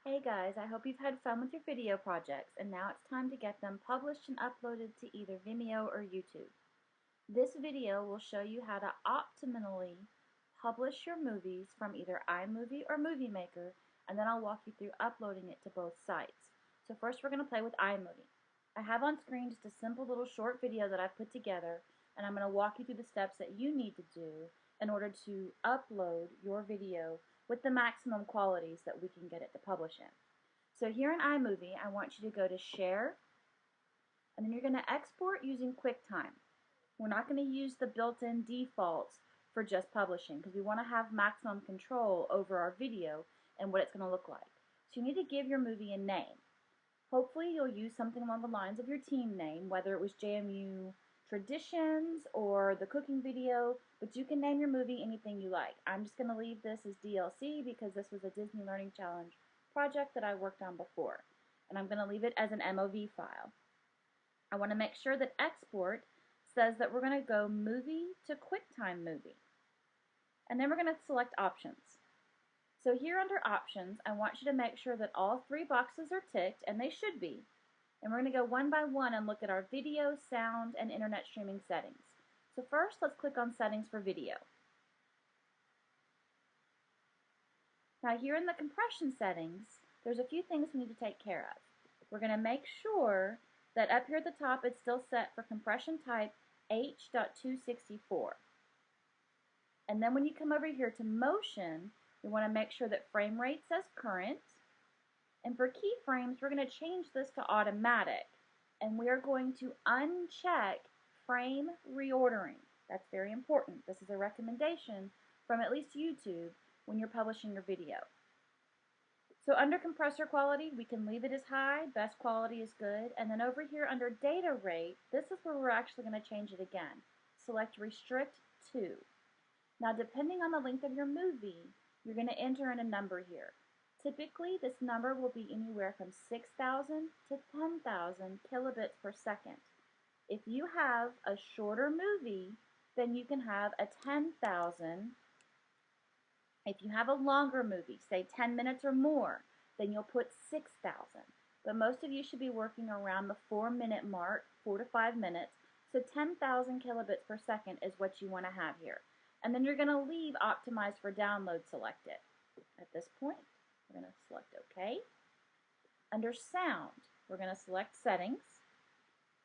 Hey guys, I hope you've had fun with your video projects and now it's time to get them published and uploaded to either Vimeo or YouTube. This video will show you how to optimally publish your movies from either iMovie or Movie Maker, and then I'll walk you through uploading it to both sites. So first we're going to play with iMovie. I have on screen just a simple little short video that I've put together, and I'm going to walk you through the steps that you need to do in order to upload your video with the maximum qualities that we can get it to publish in. So here in iMovie, I want you to go to Share, and then you're going to export using QuickTime. We're not going to use the built-in defaults for just publishing because we want to have maximum control over our video and what it's going to look like. So you need to give your movie a name. Hopefully you'll use something along the lines of your team name, whether it was JMU Traditions or the cooking video, but you can name your movie anything you like. I'm just going to leave this as DLC because this was a Disney Learning Challenge project that I worked on before, and I'm going to leave it as an MOV file. I want to make sure that export says that we're going to go movie to QuickTime movie, and then we're going to select options. So here under options, I want you to make sure that all three boxes are ticked, and they should be. And we're going to go one by one and look at our video, sound, and internet streaming settings. So first, let's click on settings for video. Now here in the compression settings, there's a few things we need to take care of. We're going to make sure that up here at the top it's still set for compression type H.264. And then when you come over here to motion, we want to make sure that frame rate says current. And for keyframes, we're going to change this to automatic. And we are going to uncheck frame reordering. That's very important. This is a recommendation from at least YouTube when you're publishing your video. So under compressor quality, we can leave it as high, best quality is good, and then over here under data rate, this is where we're actually going to change it again. Select restrict to. Now depending on the length of your movie, you're going to enter in a number here. Typically, this number will be anywhere from 6,000 to 10,000 kilobits per second. If you have a shorter movie, then you can have a 10,000. If you have a longer movie, say 10 minutes or more, then you'll put 6,000. But most of you should be working around the 4-minute mark, 4 to 5 minutes. So 10,000 kilobits per second is what you want to have here. And then you're going to leave optimize for download selected. At this point, we're going to select OK. Under sound, we're going to select settings.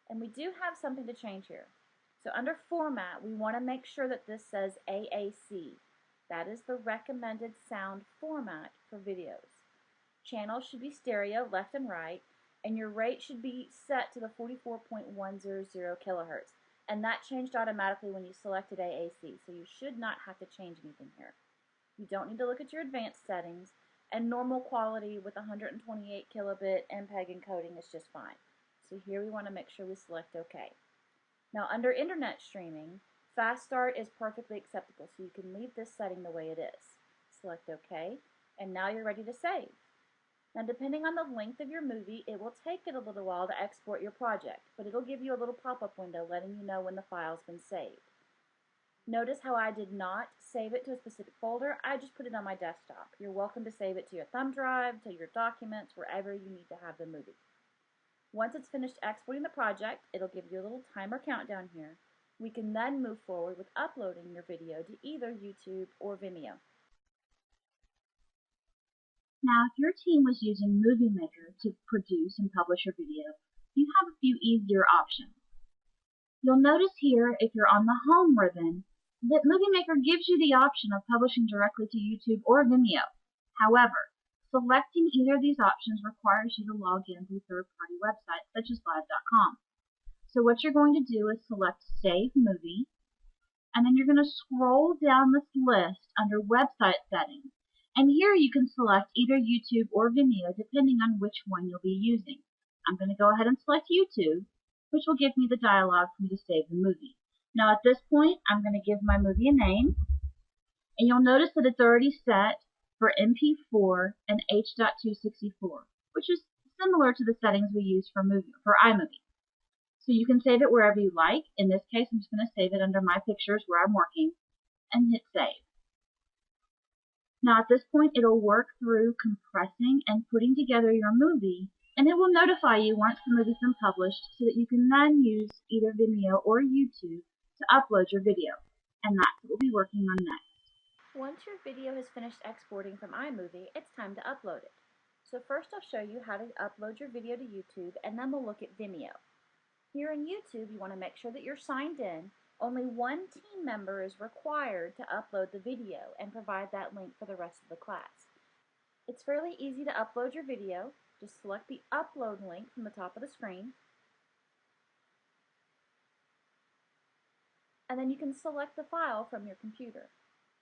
And we do have something to change here. So under format, we want to make sure that this says AAC. That is the recommended sound format for videos. Channels should be stereo, left and right, and your rate should be set to the 44.100 kilohertz. And that changed automatically when you selected AAC, so you should not have to change anything here. You don't need to look at your advanced settings, and normal quality with 128 kilobit MPEG encoding is just fine. So here we want to make sure we select OK. Now under internet streaming, fast start is perfectly acceptable, so you can leave this setting the way it is. Select OK, and now you're ready to save. Now depending on the length of your movie, it will take it a little while to export your project, but it'll give you a little pop-up window letting you know when the file's been saved. Notice how I did not save it to a specific folder, I just put it on my desktop. You're welcome to save it to your thumb drive, to your documents, wherever you need to have the movie. Once it's finished exporting the project, it'll give you a little timer countdown here. We can then move forward with uploading your video to either YouTube or Vimeo. Now, if your team was using Movie Maker to produce and publish your video, you have a few easier options. You'll notice here, if you're on the Home ribbon, that Movie Maker gives you the option of publishing directly to YouTube or Vimeo. However, selecting either of these options requires you to log in through third-party websites such as live.com. So what you're going to do is select Save Movie, and then you're going to scroll down this list under Website Settings. And here you can select either YouTube or Vimeo depending on which one you'll be using. I'm going to go ahead and select YouTube, which will give me the dialog for me to save the movie. Now at this point, I'm going to give my movie a name, and you'll notice that it's already set for MP4 and H.264, which is similar to the settings we use for iMovie. So you can save it wherever you like. In this case, I'm just going to save it under my pictures where I'm working and hit save. Now at this point, it'll work through compressing and putting together your movie, and it will notify you once the movie's been published so that you can then use either Vimeo or YouTube to upload your video. And that's what we'll be working on next. Once your video has finished exporting from iMovie, it's time to upload it. So first I'll show you how to upload your video to YouTube, and then we'll look at Vimeo. Here in YouTube, you want to make sure that you're signed in. Only one team member is required to upload the video and provide that link for the rest of the class. It's fairly easy to upload your video. Just select the upload link from the top of the screen, and then you can select the file from your computer.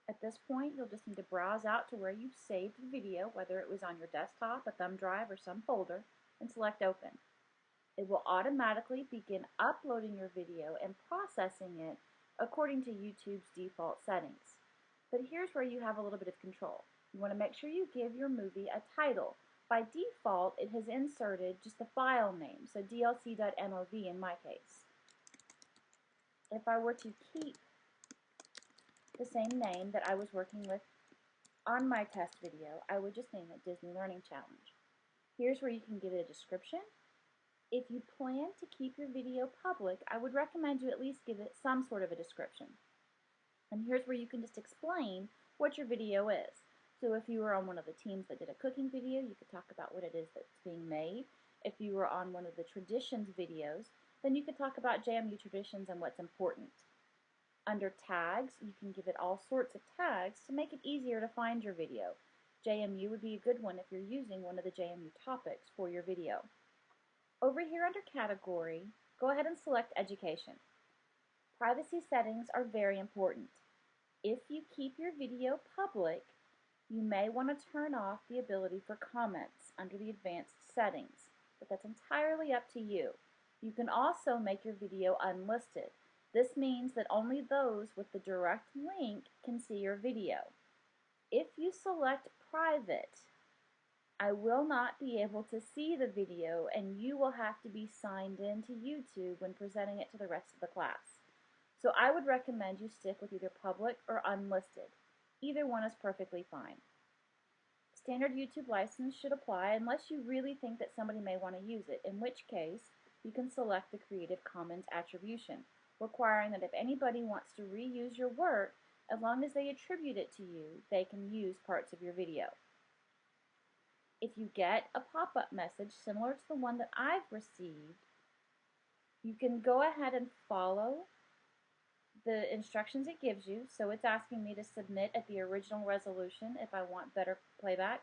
At this point, you'll just need to browse out to where you've saved the video, whether it was on your desktop, a thumb drive, or some folder, and select Open. It will automatically begin uploading your video and processing it according to YouTube's default settings. But here's where you have a little bit of control. You want to make sure you give your movie a title. By default, it has inserted just the file name, so dlc.mov in my case. If I were to keep the same name that I was working with on my test video, I would just name it Disney Learning Challenge. Here's where you can give it a description. If you plan to keep your video public, I would recommend you at least give it some sort of a description. And here's where you can just explain what your video is. So if you were on one of the teams that did a cooking video, you could talk about what it is that's being made. If you were on one of the traditions videos, then you could talk about JMU traditions and what's important. Under tags, you can give it all sorts of tags to make it easier to find your video. JMU would be a good one if you're using one of the JMU topics for your video. Over here under Category, go ahead and select Education. Privacy settings are very important. If you keep your video public, you may want to turn off the ability for comments under the advanced settings, but that's entirely up to you. You can also make your video unlisted. This means that only those with the direct link can see your video. If you select private, I will not be able to see the video, and you will have to be signed in to YouTube when presenting it to the rest of the class. So I would recommend you stick with either public or unlisted. Either one is perfectly fine. Standard YouTube license should apply unless you really think that somebody may want to use it, in which case you can select the Creative Commons attribution, requiring that if anybody wants to reuse your work, as long as they attribute it to you, they can use parts of your video. If you get a pop-up message similar to the one that I've received, you can go ahead and follow the instructions it gives you. So it's asking me to submit at the original resolution if I want better playback,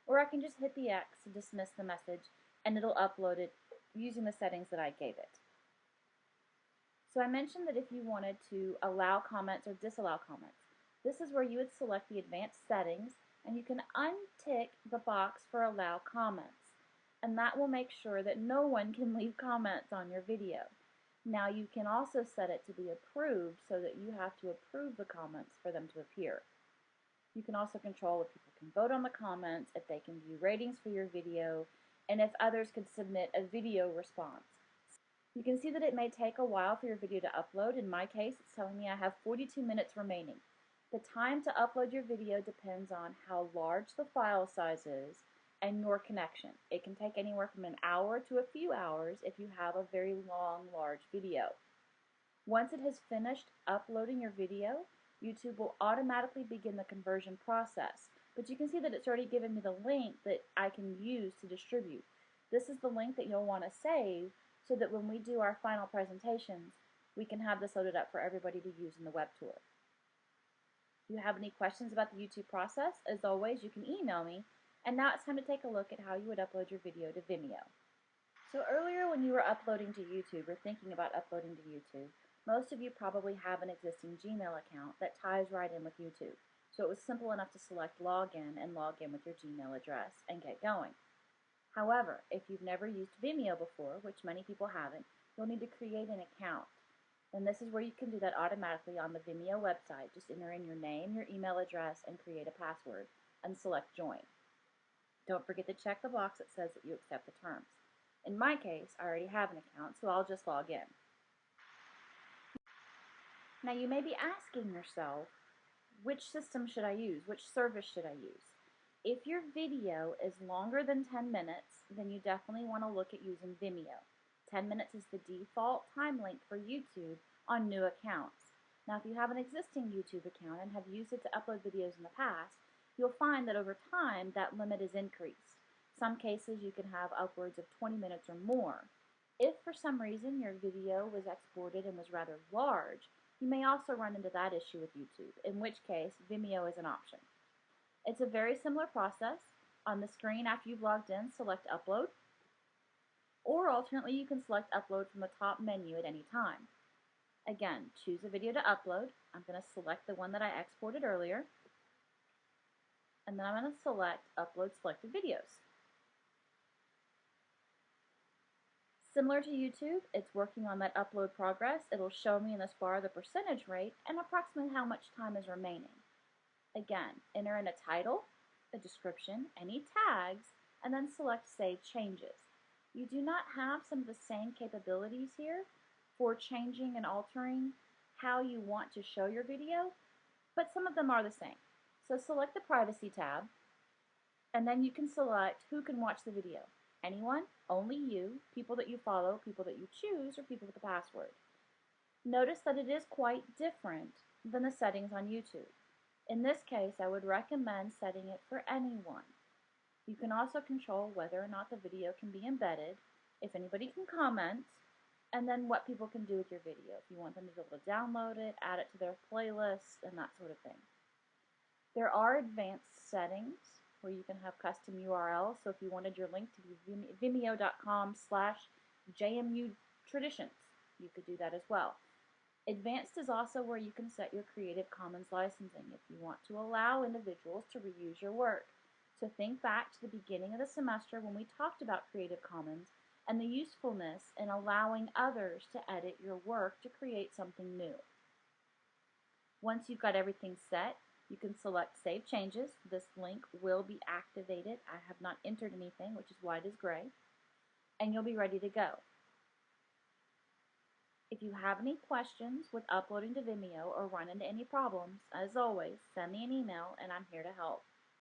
or I can just hit the X to dismiss the message, and it'll upload it using the settings that I gave it. So I mentioned that if you wanted to allow comments or disallow comments, this is where you would select the advanced settings, and you can untick the box for allow comments, and that will make sure that no one can leave comments on your video. Now you can also set it to be approved so that you have to approve the comments for them to appear. You can also control if people can vote on the comments, if they can view ratings for your video, and if others could submit a video response. You can see that it may take a while for your video to upload. In my case, it's telling me I have 42 minutes remaining. The time to upload your video depends on how large the file size is and your connection. It can take anywhere from an hour to a few hours if you have a very long, large video. Once it has finished uploading your video, YouTube will automatically begin the conversion process. But you can see that it's already given me the link that I can use to distribute. This is the link that you'll want to save so that when we do our final presentations, we can have this loaded up for everybody to use in the web tour. If you have any questions about the YouTube process, as always, you can email me. And now it's time to take a look at how you would upload your video to Vimeo. So earlier when you were uploading to YouTube or thinking about uploading to YouTube, most of you probably have an existing Gmail account that ties right in with YouTube. So it was simple enough to select Login and log in with your Gmail address and get going. However, if you've never used Vimeo before, which many people haven't, you'll need to create an account. And this is where you can do that automatically on the Vimeo website. Just enter in your name, your email address, and create a password, and select Join. Don't forget to check the box that says that you accept the terms. In my case, I already have an account, so I'll just log in. Now you may be asking yourself, which system should I use? Which service should I use? If your video is longer than 10 minutes, then you definitely want to look at using Vimeo. 10 minutes is the default time length for YouTube on new accounts. Now, if you have an existing YouTube account and have used it to upload videos in the past, you'll find that over time that limit is increased. Some cases you can have upwards of 20 minutes or more. If for some reason your video was exported and was rather large, you may also run into that issue with YouTube, in which case Vimeo is an option. It's a very similar process. On the screen after you've logged in, select Upload, or alternately you can select Upload from the top menu at any time. Again, choose a video to upload. I'm going to select the one that I exported earlier, and then I'm going to select Upload Selected Videos. Similar to YouTube, it's working on that upload progress. It'll show me in this bar the percentage rate and approximately how much time is remaining. Again, enter in a title, a description, any tags, and then select Save Changes. You do not have some of the same capabilities here for changing and altering how you want to show your video, but some of them are the same. So select the Privacy tab, and then you can select who can watch the video. Anyone, only you, people that you follow, people that you choose, or people with a password. Notice that it is quite different than the settings on YouTube. In this case, I would recommend setting it for anyone. You can also control whether or not the video can be embedded, if anybody can comment, and then what people can do with your video. If you want them to be able to download it, add it to their playlist, and that sort of thing. There are advanced settings where you can have custom URLs. So if you wanted your link to be vimeo.com/JMUtraditions, you could do that as well. Advanced is also where you can set your Creative Commons licensing if you want to allow individuals to reuse your work. So think back to the beginning of the semester when we talked about Creative Commons and the usefulness in allowing others to edit your work to create something new. Once you've got everything set, you can select Save Changes. This link will be activated. I have not entered anything, which is why it is gray, and you'll be ready to go. If you have any questions with uploading to Vimeo or run into any problems, as always, send me an email and I'm here to help.